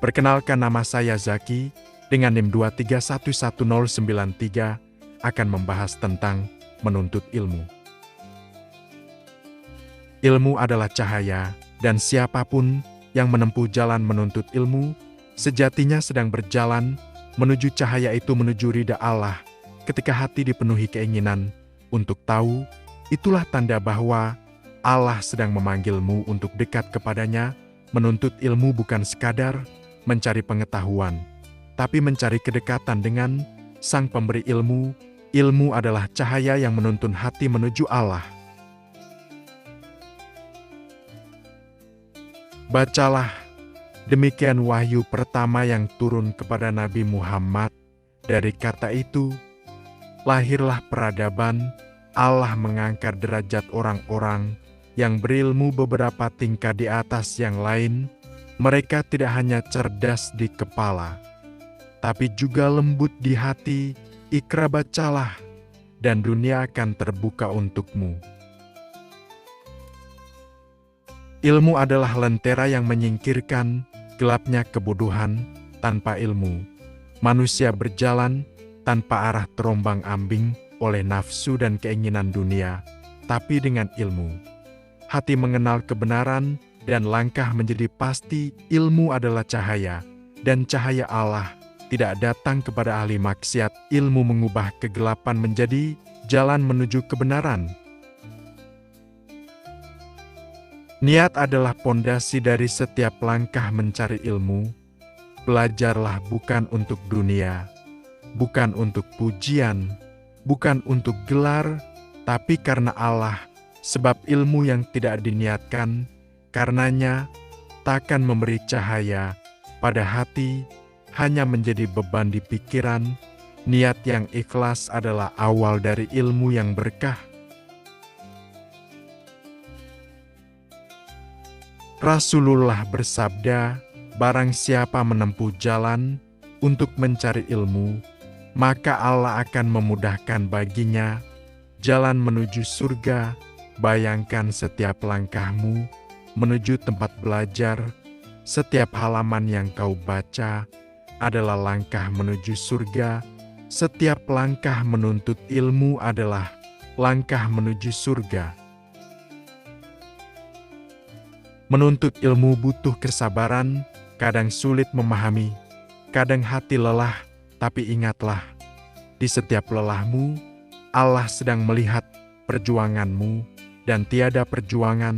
Perkenalkan, nama saya Zaki, dengan NIM 2311093, akan membahas tentang menuntut ilmu. Ilmu adalah cahaya, dan siapapun yang menempuh jalan menuntut ilmu, sejatinya sedang berjalan menuju cahaya itu, menuju ridha Allah. Ketika hati dipenuhi keinginan untuk tahu, itulah tanda bahwa Allah sedang memanggilmu untuk dekat kepadanya. Menuntut ilmu bukan sekadar mencari pengetahuan, tapi mencari kedekatan dengan Sang Pemberi ilmu. Ilmu adalah cahaya yang menuntun hati menuju Allah. Bacalah, demikian wahyu pertama yang turun kepada Nabi Muhammad. Dari kata itu, lahirlah peradaban. Allah mengangkat derajat orang-orang yang berilmu beberapa tingkat di atas yang lain. Mereka tidak hanya cerdas di kepala, tapi juga lembut di hati. Iqra, bacalah, dan dunia akan terbuka untukmu. Ilmu adalah lentera yang menyingkirkan gelapnya kebodohan. Tanpa ilmu, manusia berjalan tanpa arah, terombang-ambing oleh nafsu dan keinginan dunia. Tapi dengan ilmu, hati mengenal kebenaran dan langkah menjadi pasti. Ilmu adalah cahaya, dan cahaya Allah tidak datang kepada ahli maksiat. Ilmu mengubah kegelapan menjadi jalan menuju kebenaran. Niat adalah pondasi dari setiap langkah mencari ilmu. Belajarlah bukan untuk dunia, bukan untuk pujian, bukan untuk gelar, tapi karena Allah. Sebab ilmu yang tidak diniatkan karenanya takkan memberi cahaya pada hati, hanya menjadi beban di pikiran. Niat yang ikhlas adalah awal dari ilmu yang berkah. Rasulullah bersabda, barang siapa menempuh jalan untuk mencari ilmu, maka Allah akan memudahkan baginya jalan menuju surga. Bayangkan setiap langkahmu menuju tempat belajar, setiap halaman yang kau baca adalah langkah menuju surga. Setiap langkah menuntut ilmu adalah langkah menuju surga. Menuntut ilmu butuh kesabaran, kadang sulit memahami, kadang hati lelah, tapi ingatlah, di setiap lelahmu, Allah sedang melihat perjuanganmu, dan tiada perjuangan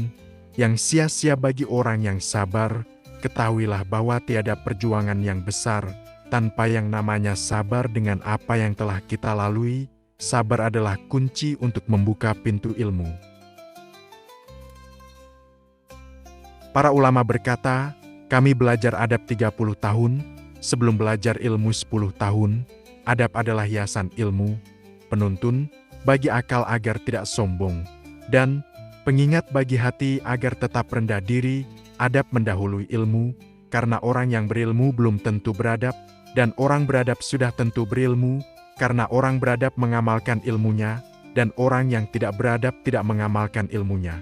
yang sia-sia bagi orang yang sabar. Ketahuilah bahwa tiada perjuangan yang besar tanpa yang namanya sabar. Dengan apa yang telah kita lalui, sabar adalah kunci untuk membuka pintu ilmu. Para ulama berkata, kami belajar adab 30 tahun, sebelum belajar ilmu 10 tahun. Adab adalah hiasan ilmu, penuntun bagi akal agar tidak sombong, dan pengingat bagi hati agar tetap rendah diri. Adab mendahului ilmu, karena orang yang berilmu belum tentu beradab, dan orang beradab sudah tentu berilmu, karena orang beradab mengamalkan ilmunya, dan orang yang tidak beradab tidak mengamalkan ilmunya.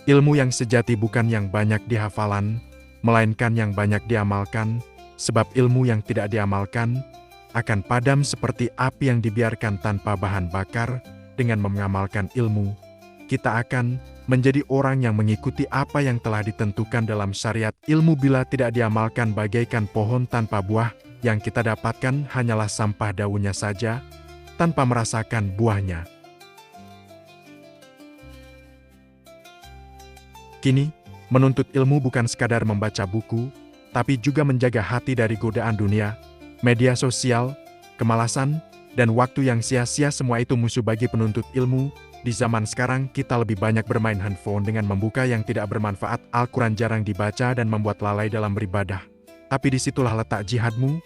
Ilmu yang sejati bukan yang banyak dihafalan, melainkan yang banyak diamalkan, sebab ilmu yang tidak diamalkan akan padam seperti api yang dibiarkan tanpa bahan bakar. Dengan mengamalkan ilmu, kita akan menjadi orang yang mengikuti apa yang telah ditentukan dalam syariat. Ilmu bila tidak diamalkan bagaikan pohon tanpa buah, yang kita dapatkan hanyalah sampah daunnya saja, tanpa merasakan buahnya. Kini, menuntut ilmu bukan sekadar membaca buku, tapi juga menjaga hati dari godaan dunia, media sosial, kemalasan, dan waktu yang sia-sia. Semua itu musuh bagi penuntut ilmu. Di zaman sekarang, kita lebih banyak bermain handphone dengan membuka yang tidak bermanfaat. Al-Quran jarang dibaca dan membuat lalai dalam beribadah. Tapi disitulah letak jihadmu,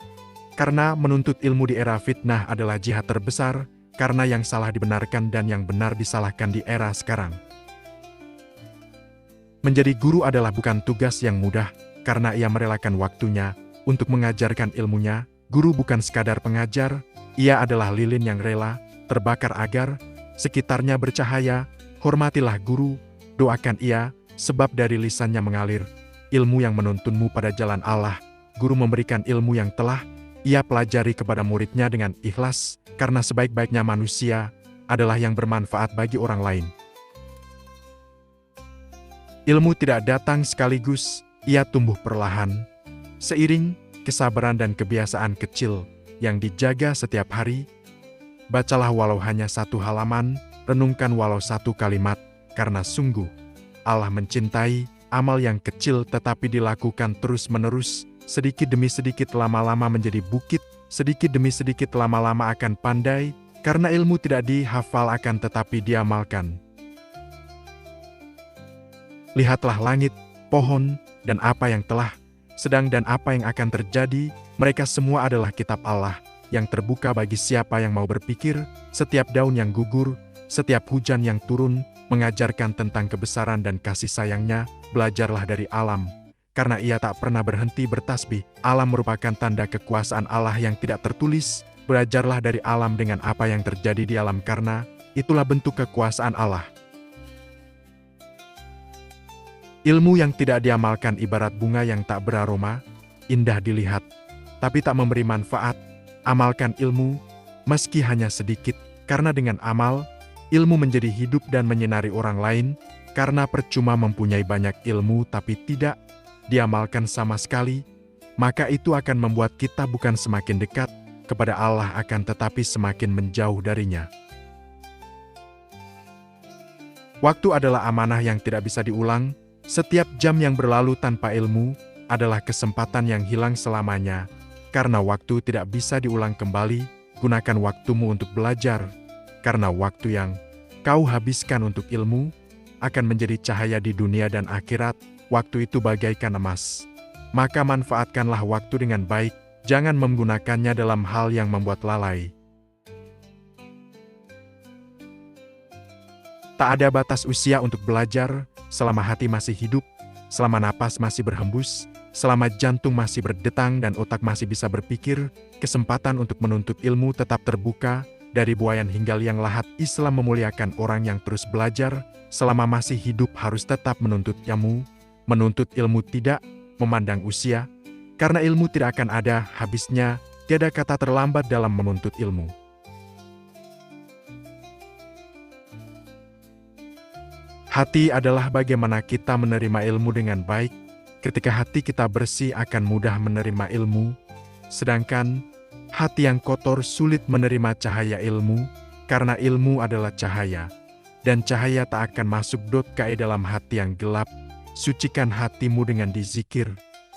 karena menuntut ilmu di era fitnah adalah jihad terbesar, karena yang salah dibenarkan dan yang benar disalahkan di era sekarang. Menjadi guru adalah bukan tugas yang mudah, karena ia merelakan waktunya untuk mengajarkan ilmunya. Guru bukan sekadar pengajar, ia adalah lilin yang rela terbakar agar sekitarnya bercahaya. Hormatilah guru, doakan ia, sebab dari lisannya mengalir ilmu yang menuntunmu pada jalan Allah. Guru memberikan ilmu yang telah ia pelajari kepada muridnya dengan ikhlas, karena sebaik-baiknya manusia adalah yang bermanfaat bagi orang lain. Ilmu tidak datang sekaligus, ia tumbuh perlahan, seiring kesabaran dan kebiasaan kecil yang dijaga setiap hari. Bacalah walau hanya 1 halaman, renungkan walau 1 kalimat, karena sungguh Allah mencintai amal yang kecil tetapi dilakukan terus-menerus, sedikit demi sedikit lama-lama menjadi bukit, sedikit demi sedikit lama-lama akan pandai, karena ilmu tidak dihafal akan tetapi diamalkan. Lihatlah langit, pohon, dan apa yang telah sedang dan apa yang akan terjadi, mereka semua adalah kitab Allah, yang terbuka bagi siapa yang mau berpikir. Setiap daun yang gugur, setiap hujan yang turun, mengajarkan tentang kebesaran dan kasih sayangnya. Belajarlah dari alam, karena ia tak pernah berhenti bertasbih. Alam merupakan tanda kekuasaan Allah yang tidak tertulis. Belajarlah dari alam dengan apa yang terjadi di alam, karena itulah bentuk kekuasaan Allah. Ilmu yang tidak diamalkan ibarat bunga yang tak beraroma, indah dilihat, tapi tak memberi manfaat. Amalkan ilmu, meski hanya sedikit, karena dengan amal, ilmu menjadi hidup dan menyinari orang lain, karena percuma mempunyai banyak ilmu tapi tidak diamalkan sama sekali, maka itu akan membuat kita bukan semakin dekat kepada Allah akan tetapi semakin menjauh darinya. Waktu adalah amanah yang tidak bisa diulang. Setiap jam yang berlalu tanpa ilmu adalah kesempatan yang hilang selamanya. Karena waktu tidak bisa diulang kembali, gunakan waktumu untuk belajar. Karena waktu yang kau habiskan untuk ilmu akan menjadi cahaya di dunia dan akhirat. Waktu itu bagaikan emas. Maka manfaatkanlah waktu dengan baik, jangan menggunakannya dalam hal yang membuat lalai. Tak ada batas usia untuk belajar. Selama hati masih hidup, selama napas masih berhembus, selama jantung masih berdetang dan otak masih bisa berpikir, kesempatan untuk menuntut ilmu tetap terbuka. Dari buayan hingga liang lahat, Islam memuliakan orang yang terus belajar. Selama masih hidup harus tetap menuntut ilmu. Menuntut ilmu tidak memandang usia, karena ilmu tidak akan ada habisnya. Tiada kata terlambat dalam menuntut ilmu. Hati adalah bagaimana kita menerima ilmu dengan baik. Ketika hati kita bersih akan mudah menerima ilmu. Sedangkan hati yang kotor sulit menerima cahaya ilmu, karena ilmu adalah cahaya. Dan cahaya tak akan masuk dalam hati yang gelap. Sucikan hatimu dengan dizikir,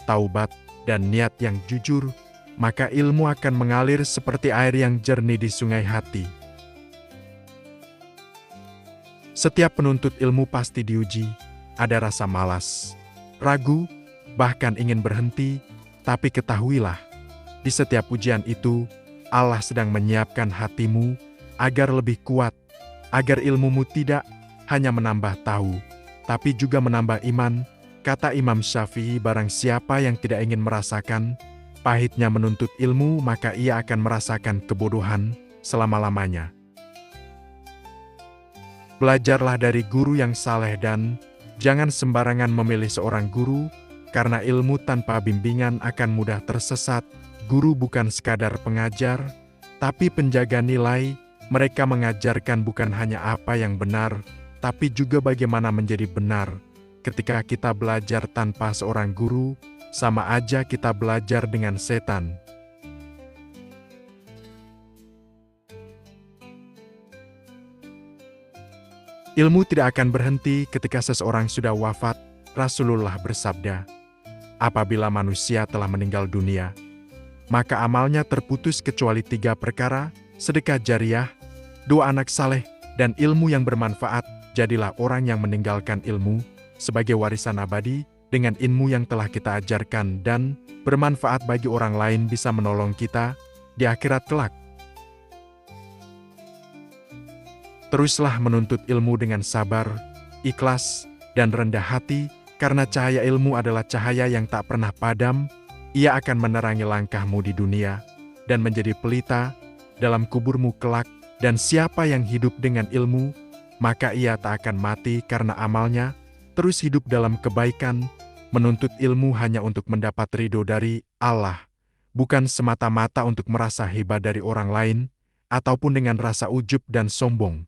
taubat, dan niat yang jujur, maka ilmu akan mengalir seperti air yang jernih di sungai hati. Setiap penuntut ilmu pasti diuji, ada rasa malas, ragu, bahkan ingin berhenti, tapi ketahuilah, di setiap ujian itu, Allah sedang menyiapkan hatimu agar lebih kuat, agar ilmumu tidak hanya menambah tahu, tapi juga menambah iman. Kata Imam Syafi'i, barang siapa yang tidak ingin merasakan pahitnya menuntut ilmu, maka ia akan merasakan kebodohan selama-lamanya. Belajarlah dari guru yang saleh dan jangan sembarangan memilih seorang guru, karena ilmu tanpa bimbingan akan mudah tersesat. Guru bukan sekadar pengajar, tapi penjaga nilai. Mereka mengajarkan bukan hanya apa yang benar, tapi juga bagaimana menjadi benar. Ketika kita belajar tanpa seorang guru, sama aja kita belajar dengan setan. Ilmu tidak akan berhenti ketika seseorang sudah wafat. Rasulullah bersabda, apabila manusia telah meninggal dunia, maka amalnya terputus kecuali 3 perkara, sedekah jariah, doa anak saleh, dan ilmu yang bermanfaat. Jadilah orang yang meninggalkan ilmu sebagai warisan abadi, dengan ilmu yang telah kita ajarkan dan bermanfaat bagi orang lain bisa menolong kita di akhirat kelak. Teruslah menuntut ilmu dengan sabar, ikhlas, dan rendah hati, karena cahaya ilmu adalah cahaya yang tak pernah padam. Ia akan menerangi langkahmu di dunia, dan menjadi pelita dalam kuburmu kelak. Dan siapa yang hidup dengan ilmu, maka ia tak akan mati karena amalnya, terus hidup dalam kebaikan, Menuntut ilmu hanya untuk mendapat ridho dari Allah, bukan semata-mata untuk merasa hebat dari orang lain, ataupun dengan rasa ujub dan sombong.